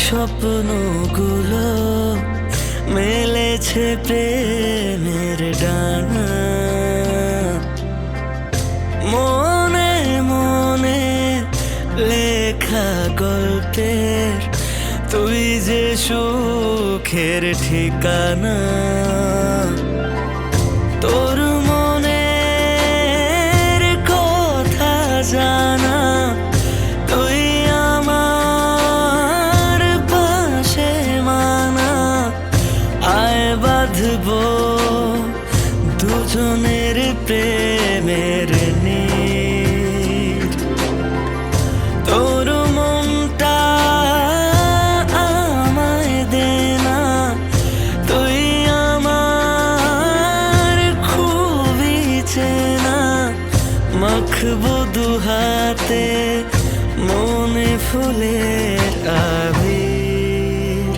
স্বপ্নগুলো মেলেছে প্রেমের ডানা। মনে মনে লেখা গল্পের তুই যে সুখের ঠিকানা। তোর মনের কথা জানা, তুই আমার পাশে মানা। আয় বাঁধবো দুজনের প্রেমের নীড়। তোর মনটা আমায় দে না, তুই আমার খুবই চেনা। মাখবো দুহাতে মনে ফুলের আবির।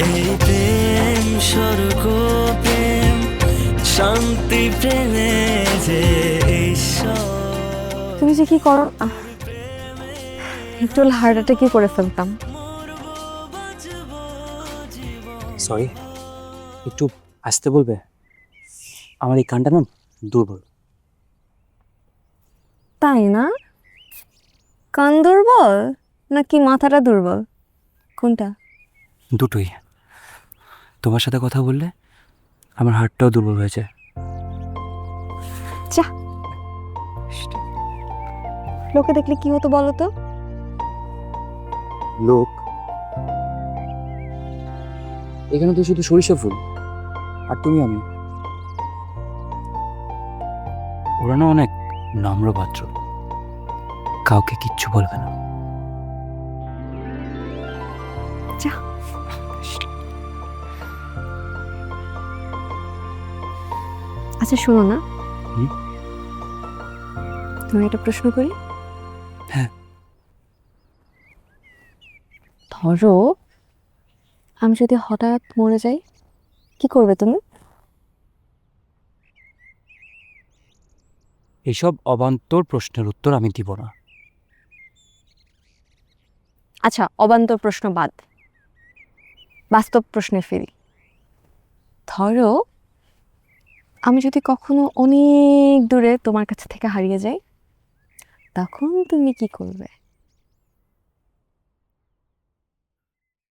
এই প্রেম স্বর্গ প্রেম শান্তি প্রেমে যে ঈশ্বর। তুমি যে কি করো, একটু হার্ট অ্যাটাক কি করে ফেলতাম। সরি, একটু আসতে বলবে? আমার এই কানটা না দুর্বল। তাই না? কান দুর্বল নাকি মাথাটা দুর্বল, কোনটা? দুটোই। তোমার সাথে কথা বললে আমার হার্টটাও দুর্বল হয়েছে। যা, লোকে দেখলে কি হতো বলো তো? লোক? এখানে তো শুধু সরিষা ফুল আর তুমি আমি। ওরা না অনেক নম্র পাত্র, কাউকে কিচ্ছু বলবে না। যা। আচ্ছা শোনো না, তুমি একটা প্রশ্ন করি। হ্যাঁ। ধরো আমি যদি হঠাৎ মরে যাই, কি করবে তুমি? এইসব অবান্তর প্রশ্নের উত্তর আমি দিব না। আচ্ছা অবান্তর প্রশ্ন বাদ, বাস্তব প্রশ্নে ফিরি। ধরো আমি যদি কখনো অনেক দূরে তোমার কাছে থেকে হারিয়ে যাই, তখন তুমি কি করবে?